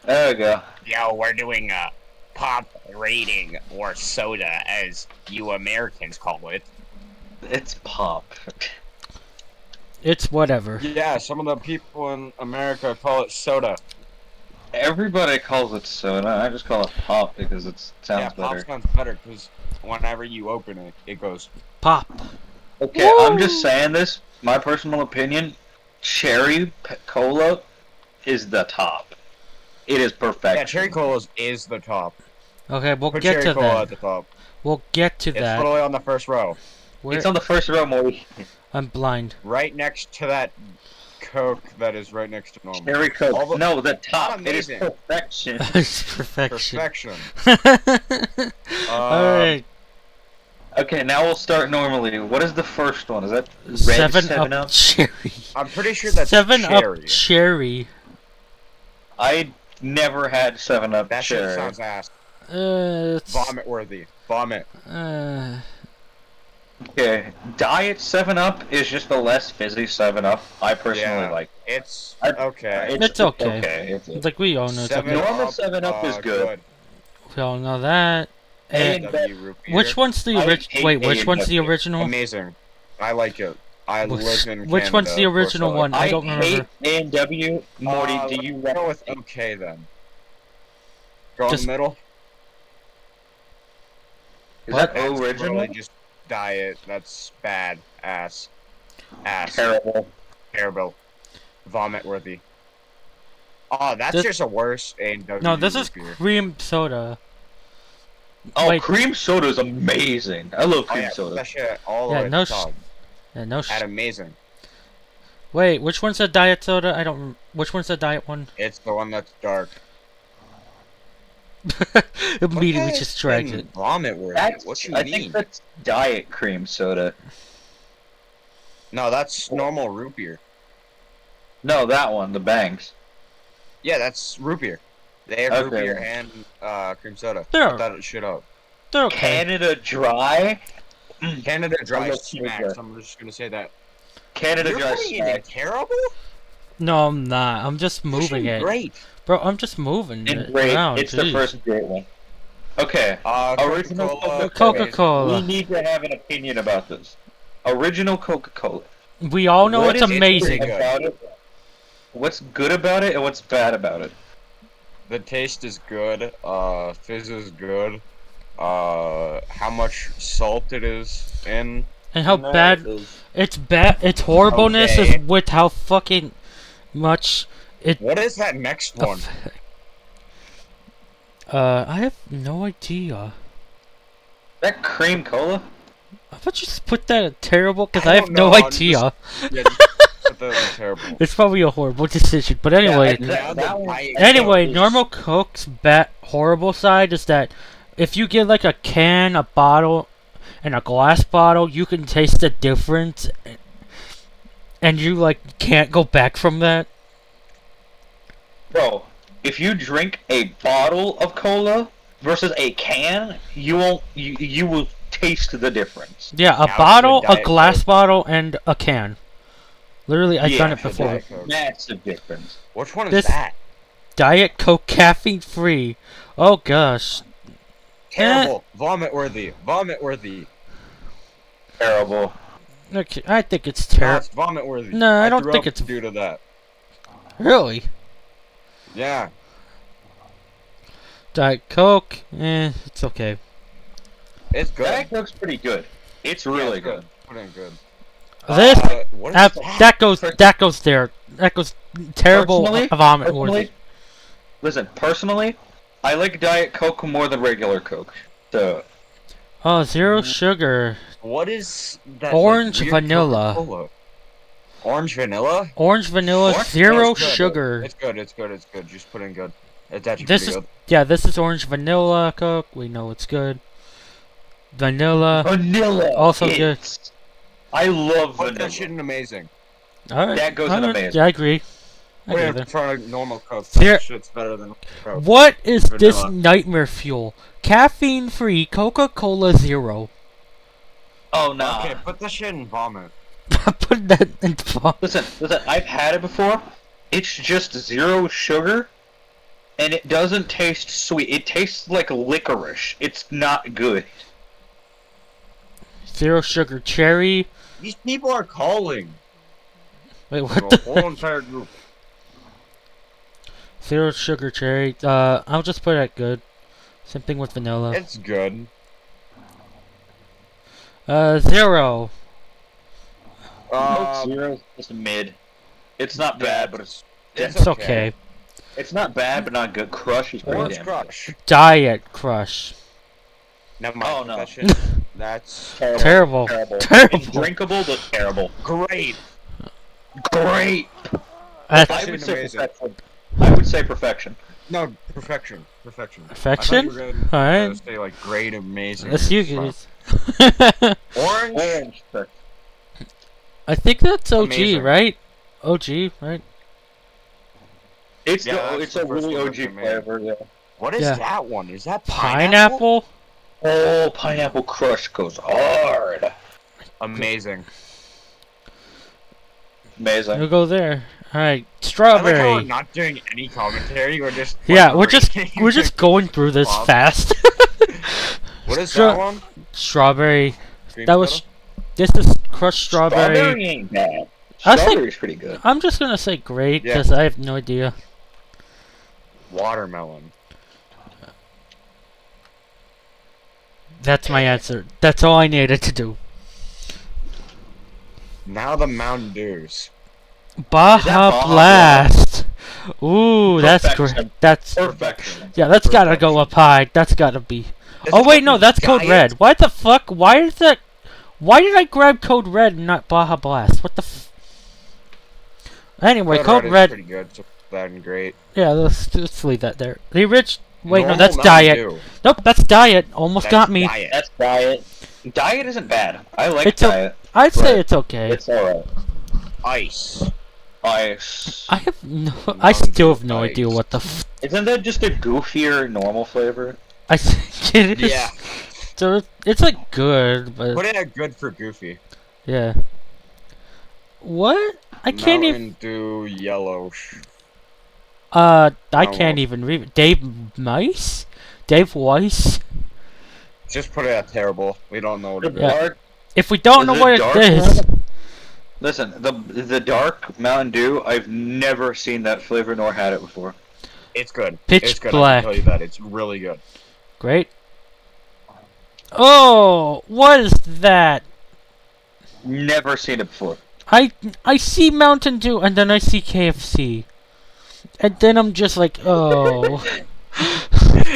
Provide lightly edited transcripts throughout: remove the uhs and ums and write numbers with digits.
There we go. Yo, we're doing a pop rating or soda, as you Americans call it. It's pop. It's whatever. Yeah, some of the people in America call it soda. Everybody calls it soda. I just call it pop because it sounds Pop better. sounds better because whenever you open it, it goes. Pop. Okay, Woo! I'm just saying this. My personal opinion: cherry cola is the top. It is perfection. Yeah, cherry cola is the top. Okay, we'll Put get cherry to cola that. at the top. We'll get to It's that. literally on the first row, Where It's on the first row, Maury. I'm blind. right next to that Coke that is right next to normal. Cherry Coke. All the- No, the top. It is amazing. perfection. It's perfection. Perfection. Alright. Okay, now we'll start normally. What is the first one? Is that red 7 Up Cherry. I'm pretty sure that's 7 cherry. Up Cherry. I never had 7-Up That shit cherry. sounds ass. It's, Vomit worthy. Vomit. Okay, Diet 7-Up is just a less fizzy 7-Up. I personally Yeah. like. It's I- okay. It's okay. It's like we all know it's okay. Normal 7-Up is good. We all know that. And A&W root beer. which one's the I original? hate Wait, which one's the A&W. original? Amazing. I like it. I live in Which one's the Canada, of course original I like one? it. I don't hate remember. A&W. Morty, do you let's go with like okay then. Go in Just- the middle. Is What? that It's original? literally just diet. That's bad. Ass. Terrible. Terrible. Vomit worthy. Oh, that's This- just a worse A&W No, this root is beer. cream soda. Oh, Wait. cream soda is amazing. I love Oh cream yeah, put soda. that shit all the Yeah, way at no the top. Yeah, no At amazing. Wait, which one's the diet soda? I don't. Which one's the diet one? It's the one that's dark. Immediately Okay, just dragged and it. Vomit worthy. That's, What you I mean? think that's diet cream soda. No, that's normal root beer. No, that one, the bangs. Yeah, that's root beer. They have root Okay. beer and cream soda. They're- Put that shit up. They're okay. Canada Dry. Canada Dry love Canada smacks. Dry. I'm just gonna say that. Canada You're Dry putting it in snacks. terrible? No, I'm not. I'm just moving it. Great. Bro, I'm just moving And it great. around. It's the jeez. first great one. Okay. Original Coca-Cola. Coca-Cola. We need to have an opinion about this. Original Coca-Cola. We all know What it's is amazing. good? about it? What's good about it and what's bad about it? The taste is good. Fizz is good. How much salt it is in. And how in there bad is- it's bad. Its horribleness Okay. is with how fucking much it. What is that next one? I have no idea. That cream cola? I thought you just put that at terrible because I I have don't no know, I'm idea. Yeah, just put that in terrible. It's probably a horrible decision, but anyway. Yeah, Now the that one- Diet Anyway, Coke is- normal Coke's horrible side is that if you get like a can, a bottle, and a glass bottle, you can taste the difference, and you like can't go back from that. Bro, if you drink a bottle of cola versus a can, you won't. You will taste the difference. Yeah, a Now it's bottle, the a Diet glass Coke. before, and a can. Literally, I've done Yeah, it before. Diet Coke. Massive difference. Which one is This- that? Diet Coke caffeine free. Oh gosh. Terrible. Vomit worthy. Vomit worthy. Terrible. Okay, I think it's No, terrible. it's vomit worthy. No, I don't threw think up it's- due to that. Really? Yeah. Diet Coke, it's okay. It's good. Diet Coke's pretty good. It's Yeah, really it's good. Put in good. This What is that, that? that goes there. That goes terrible Personally- vomit worthy. Personally, listen, personally, I like Diet Coke more than regular Coke. So, Oh, zero sugar. What is that? Orange weird vanilla. Coca-Cola? Orange vanilla? Orange vanilla, Orange zero It's good. sugar. It's good. It's good. It's good. Just put in good. It's actually This pretty is good. yeah. This is orange vanilla Coke. We know it's good. Vanilla. vanilla. Also good. hits. I love Put vanilla. that shit in amazing. All right. that goes in alright, amazing. Yeah, I agree. I Put agree it in there. front of normal Coke. Here- That shit's better than Coke. What is this Vanilla. nightmare fuel? Caffeine free Coca-Cola Zero. Oh nah. Okay, put the shit in vomit. Put that in the Listen. I've had it before. It's just zero sugar, and it doesn't taste sweet. It tastes like licorice. It's not good. Zero sugar cherry. These people are calling. Wait, what The the? whole entire group. Zero sugar cherry. I'll just put it at good. Same thing with vanilla. It's good. Zero. Coke Zero's just mid. It's not bad, but it's It's okay. it's not bad, but not good. Crush is pretty Orange damn Crush. Diet Crush. Never mind. Oh, no. Confession. That's good. Terrible. Terrible. Terrible. It's drinkable, but terrible. great. Great. That's I would say amazing. perfection. I would say perfection. No, perfection. Perfection. Perfection? I thought you were gonna Alright. say like great, amazing. That's you stuff. guys. Orange. Orange. I think that's OG, Amazing. right? OG, right? It's Yeah, that's it's the a first really one OG for me. flavor. Yeah. What is Yeah. that one? Is that pineapple? Pineapple? Oh, pineapple crush goes hard. Amazing. Amazing. We'll go there. Alright, I like how we're strawberry. not doing any commentary. We're just Yeah, like, we're just going through this Bob. fast. What is Stra- that one? Strawberry. Cream That was soda? this is crushed strawberry. Strawberry ain't bad. I think- Strawberry's pretty good. I'm just gonna say great Yeah. because I have no idea. Watermelon. That's my answer. That's all I needed to do. Now the Mountain Dews. Baja Baja Blast. Ooh, that's great. Perfection. That's Perfection. yeah. That's gotta go up high. That's gotta be. Is Oh it wait, no, that's Code Diet? Red. What the fuck? Why is that? Why did I grab Code Red and not Baja Blast? What the? Anyway, Code is Red. pretty good. So that and great. Yeah, let's leave that there. The rich. Wait, no, Normal that's Mountain Diet. Dew. Nope, that's Diet. Almost That's got me. Diet. That's diet. Diet isn't bad. I like It's a- diet. I'd say Right. it's okay. It's alright. Ice. Ice. I have no. I Mountain still Dew have no idea Ice. what the. Isn't that just a goofier normal flavor? I think it is. Yeah. So it's like good, but Put it at good for Goofy. yeah. What? I can't even. Mountain Dew yellow. I Oh, can't well. even read it. Dave Mice? Dave Weiss? Just put it at terrible. We don't know what it The Yeah. is. dark. If we don't know The what dark it is, one? Listen, the dark Mountain Dew. I've never seen that flavor nor had it before. It's good. Pitch it's good. black. I can tell you that. It's really good. great. Oh, what is that? Never seen it before. I see Mountain Dew and then I see KFC, and then I'm just like, oh.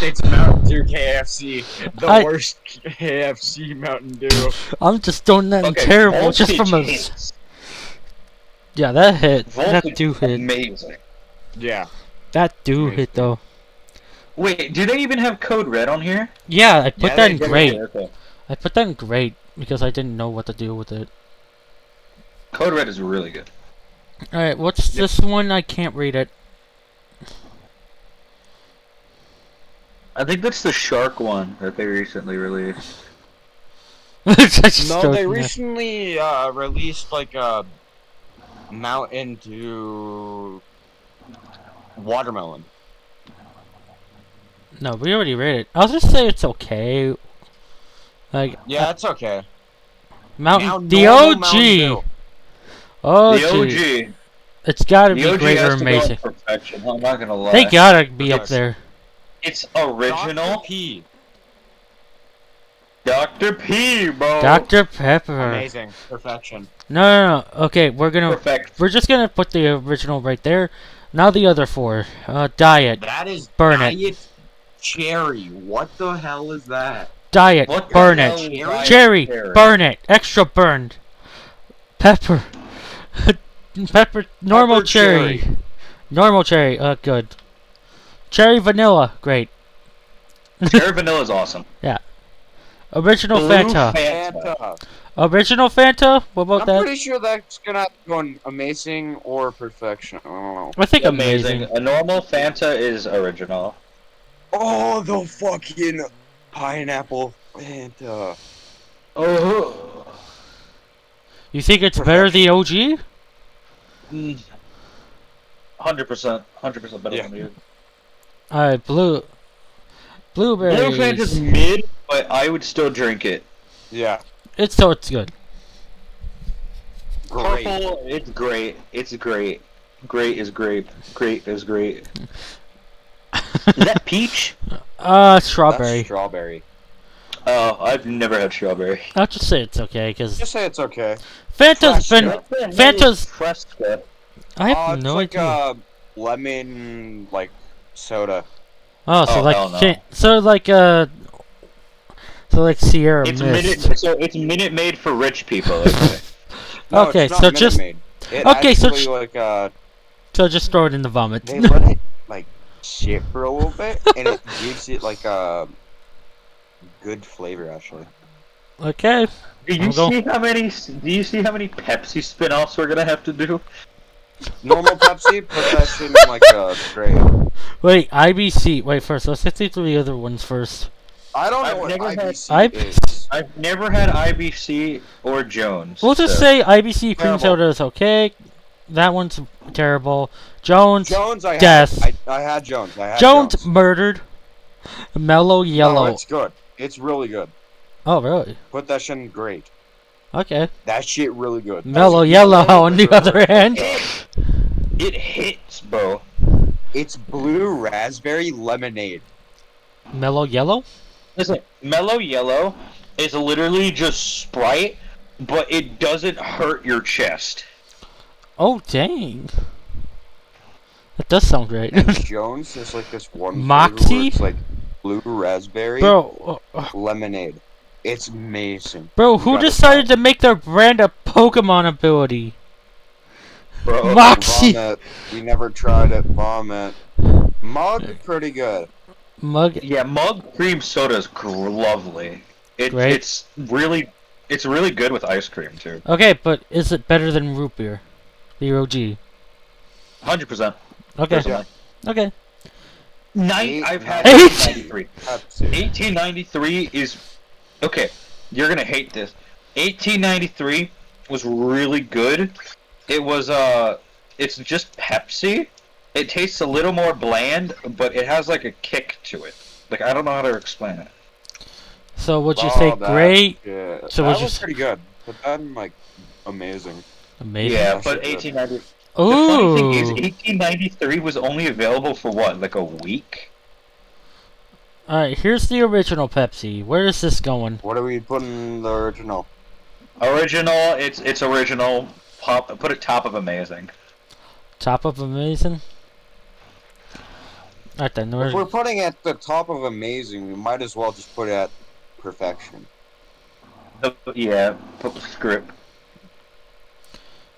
It's Mountain Dew KFC. The I- worst KFC Mountain Dew. I'm just throwing that in Okay, terrible just voltage from a. hits. Yeah, that hit. That Voltage do hit. amazing. Yeah. That do Amazing. hit though. Wait, do they even have Code Red on here? Yeah, I put Yeah, that they in do. great. Okay. I put that in great because I didn't know what to do with it. Code Red is really good. Alright, what's this one? I can't read it. I think that's the shark one that they recently released. I just No, don't they know. recently released like a Mountain Dew watermelon. No, we already read it. I'll just say it's okay. Like, Yeah, it's okay. Mountain, Now, the normal OG. Mountain Dew. OG. The OG. It's gotta be The OG great or has to go in amazing. perfection. I'm not gonna lie. They gotta be up Yes. there. It's original. Dr. P. Dr. P, bro. Dr. Pepper. Amazing. Perfection. No. Okay, we're Perfect. just gonna put the original right there. Now the other four. Diet. That is Burn it. Diet Cherry. What the hell is that? Diet. What the Burn hell it. is Diet Cherry. Cherry? Burn it. Extra burned. Pepper. Pepper. Normal Pepper cherry. cherry. Normal cherry. Good. Cherry vanilla. Great. Cherry Vanilla is awesome. Original Blue Fanta. Fanta. Original Fanta? What about I'm that? pretty sure that's gonna have to go in amazing or perfection. I don't know. I think amazing. A normal Fanta is original. Oh, the fucking pineapple Fanta. Oh. You think it's better the OG? 100%. 100% better Yeah. than you. Alright, Blue Fanta's blueberries. mid, but I would still drink it. Yeah, It's good. great. Purple, it's great. It's great. Great is grape. Great is great. Is that peach? That's Strawberry. strawberry. Oh, I've never had strawberry. I'll just say it's okay, cause Just say it's okay. Fanta's been. Fresca. What the hell Fanta's- is Fresca? I have It's no like idea. lemon soda. Oh, so Oh, like, hell no. so like Sierra It's Mist. it's Minute Maid for rich people. Okay. No, Okay, it's not so just- Minute Maid. It okay, so actually, like So just throw it in the vomit. they let it like sit for a little bit, and it gives it like a good flavor actually. Okay. Do you I'll go. see how many? Do you see how many Pepsi spin-offs we're gonna have to do? Normal Pepsi, put that shit in like a tray. Wait, IBC. Wait, first, let's get through the other ones first. I don't know I've what never had- IBC is. I've never had IBC or Jones. We'll just so- say IBC cream Terrible. soda is okay. That one's terrible. Jones. Jones, I Death. had. I had Jones. I had Jones murdered. Mellow No, yellow. it's good. It's really good. Oh, really? Put that shit in great. Okay. That shit really good. Mellow yellow, on the other hand. It hits, bro. It's blue raspberry lemonade. Mellow yellow? Listen, Mellow Yellow is literally just Sprite, but it doesn't hurt your chest. Oh, dang. That does sound great. And Jones is like this one flavor Moxie? where it's like blue raspberry Bro, lemonade. It's amazing. bro, You who gotta decided try. to make their brand a Pokemon ability? Bro, Moxie! Vomit. We never tried it. Vomit. Mug, pretty good. Mug. yeah, Mug Cream Soda is lovely. Great. It's really good with ice cream too. Okay, but is it better than root beer? The OG. 100%. Okay. Yeah. Okay. I've had Eight. 1893. Pepsi. 1893 is okay. You're gonna hate this. 1893 was really good. It was it's just Pepsi. It tastes a little more bland, but it has like a kick to it. Like I don't know how to explain it. So would you Oh, say that great? shit. So that would you was s- pretty good. But then, like, amazing. Amazing. Yeah, That but shit good. 1893. The funny thing is, Ooh. 1893 was only available for what, like a week? Alright, here's the original Pepsi. Where is this going? What are we putting in the original? Original, it's original. Put it top of amazing. Top of amazing? Alright then, If we're putting at the top of amazing, we might as well just put it at perfection. Yeah, put the script.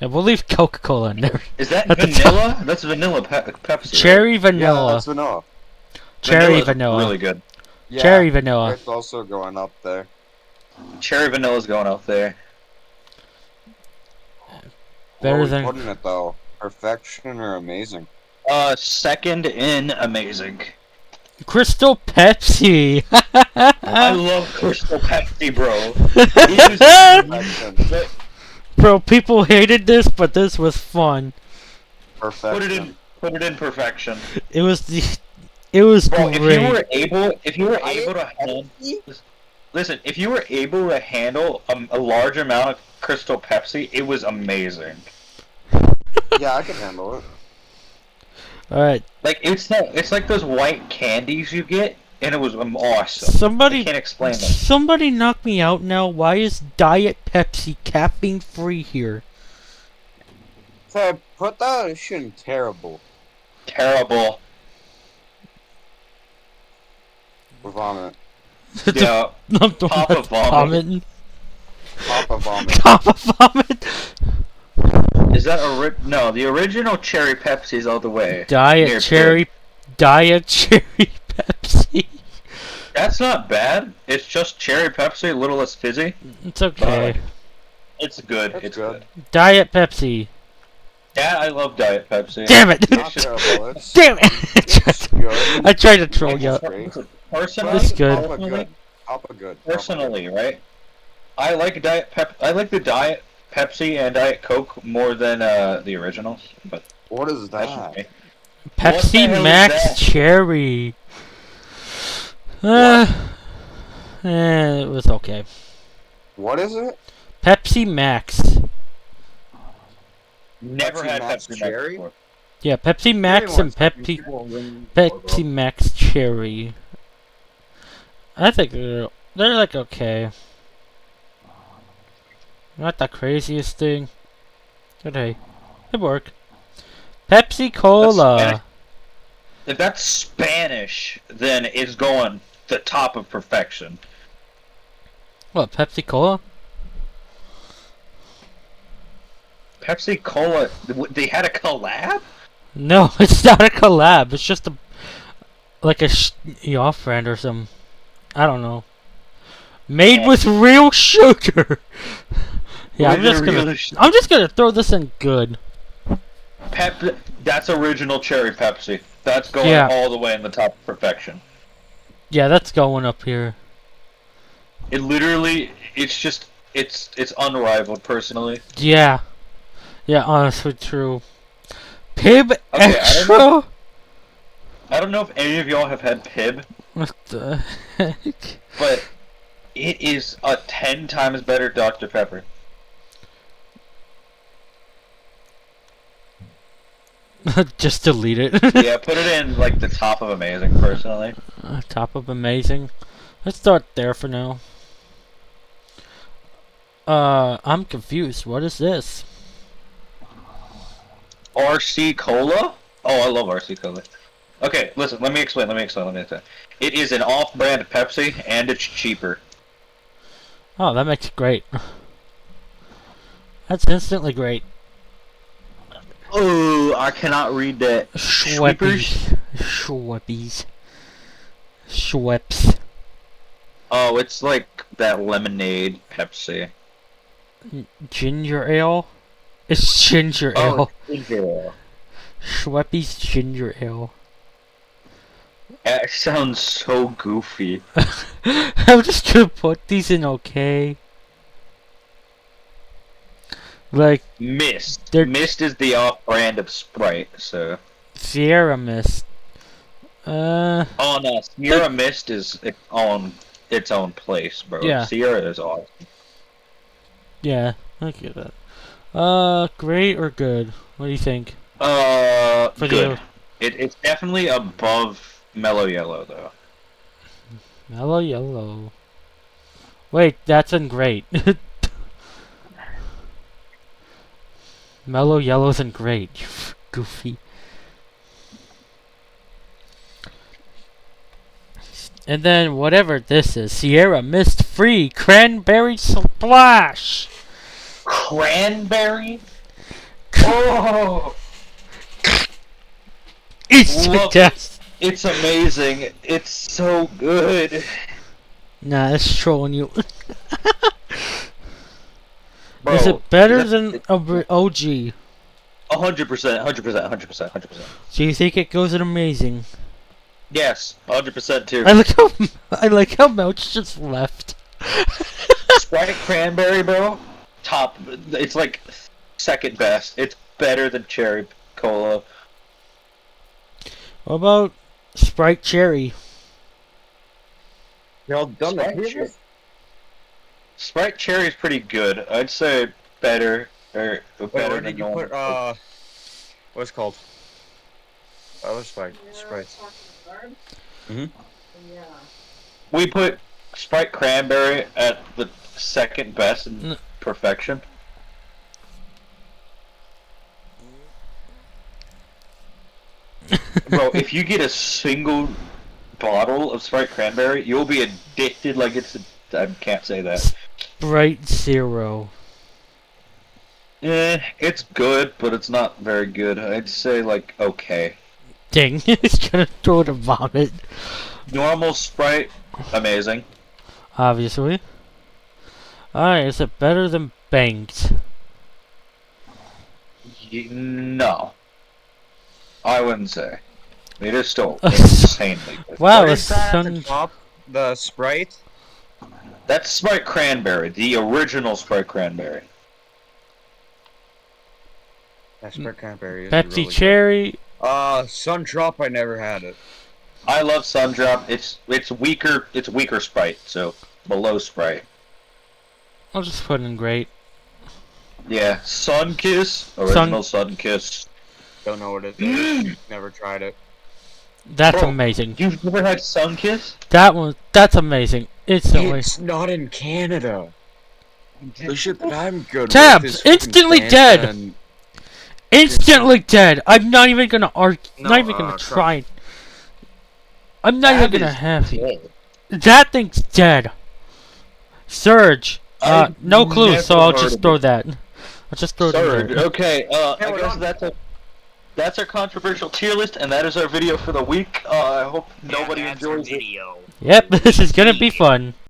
yeah, we'll leave Coca-Cola in there. Is that At the vanilla? That's vanilla Pepsi. Right? Cherry Yeah, vanilla. that's vanilla. Cherry Vanilla's vanilla. Really good. Yeah, Cherry vanilla. it's also going up there. Cherry vanilla's going out there. Better Where are we than- putting it though? Perfection or amazing? Second in amazing. Crystal Pepsi. I love Crystal Pepsi, bro. Perfection. Bro, people hated this, but this was fun. Perfection. Put it in perfection. It was Bro, great. if you were able to listen, if you were able to handle a large amount of Crystal Pepsi, it was amazing. Yeah, I can handle it. Alright, Like it's like those white candies you get, and it was awesome. I somebody can't explain them. somebody knock me out now. Why is Diet Pepsi caffeine free here? So put that shit in terrible. Terrible. Or vomit. Yeah. I'm Papa vomit. Papa vomit. Papa vomit. Is that no? The original cherry Pepsi's all the way. Diet Here, cherry Pepsi. That's not bad. It's just cherry Pepsi, a little less fizzy. It's okay. It's good. That's It's good. good. Diet Pepsi. Yeah, I love Diet Pepsi. Damn it! Not terrible. It's, Damn it's it! good. I tried to troll you. Personally, It's good. Papa good. Papa good. Personally, right? I like I like the Diet Pepsi and Diet Coke more than the originals, but What is that's just that? me. Pepsi hell is Max that? Cherry. It was okay. What is it? Pepsi Max. Never Pepsi had Max Pepsi Max Cherry? before. Yeah, Pepsi Give me Max 1 and second. Keep on ringing the doorbell. Pepsi Max Cherry. I think they're like okay. Not the craziest thing. But hey, they work. Pepsi That's Cola. If that's Spanish, then it's going the top of perfection. What, Pepsi Cola? Pepsi Cola, they had a collab? No, it's not a collab. It's just like a off-brand or some. I don't know. Made with real sugar. Yeah, I'm just gonna throw this in good. That's original cherry Pepsi. That's going Yeah. all the way in the top of perfection. Yeah, that's going up here. It literally, it's unrivaled personally. Yeah. Yeah, honestly true. Pib Okay, Extra? I don't know if any of y'all have had Pib, What the heck? but it is a 10 times better Dr. Pepper. Just delete it. Yeah, put it in like the top of amazing personally. Top of amazing. Let's start there for now. I'm confused. What is this? RC Cola? Oh, I love RC Cola. Okay, listen, let me explain. It is an off-brand Pepsi, and it's cheaper. Oh, that makes it great. That's instantly great. Oh, I cannot read that. Schweppes. Schweppes. Oh, it's like that lemonade Pepsi. Ginger ale? It's ginger ale. ginger ale. Schweppes ginger ale. That sounds so goofy. I'm just gonna put these in okay. Like, Mist. They're- Mist is the off-brand of Sprite, so... Sierra Mist. Oh no, Sierra Mist is on its own place, bro. Yeah. Sierra is awesome. Yeah, I get that. Great or good? What do you think? For Good. It's definitely above Mellow Yellow, though. Mellow yellow. Wait, that's in great. Mellow yellow's in great. You goofy. And then whatever this is, Sierra Mist Free Cranberry Splash. Cranberry? Oh! It's Love fantastic. It's amazing. It's so good. Nah, it's trolling you. Bro, is it better that's- than OG? 100%. Do you think it goes in amazing? Yes, 100% too. I like how Melch just left. Sprite Cranberry, bro. Top. It's like second best. It's better than Cherry Cola. What about Sprite Cherry? Y'all done Sprite the Cherry. Sprite Cherry is pretty good. I'd say better or Wait, better where than did you normal. put, what's it called? Other Sprites. We put Sprite Cranberry at the second best in N- perfection. Bro, if you get a single bottle of Sprite Cranberry, you'll be addicted like it's I can't say that. Sprite Zero. It's good, but it's not very good. I'd say, like, okay. Dang, he's gonna throw it a vomit. Normal Sprite, amazing. Obviously. Alright, is it better than Banked? No. I wouldn't say. It is still insanely good. Wow, What the is that at the sun. top? The Sprite? That's Sprite Cranberry, the original Sprite Cranberry. That Sprite Cranberry is Pepsi really Cherry, Sun Drop, I never had it. I love Sundrop. It's weaker. It's weaker Sprite, so below Sprite. I'll just put in great. Yeah, Sunkiss, original Sunkiss. Don't know what it is. Never tried it. That's Bro, amazing. You've never had Sunkiss? That's amazing. Instantly. It's not in Canada. The shit that I'm good Tabs, with is fucking instantly Fanta dead. and- Instantly dead. I'm not even gonna argue. No, Not even gonna try. I'm not That even gonna is have. dead. That thing's dead. Surge. I've No clue, so never I'll heard just of throw it. that. I'll just throw Surge. that. Okay. I we're guess done. that's our controversial tier list, and that is our video for the week. I hope nobody that's our enjoys it. video. Yep, this is gonna be fun.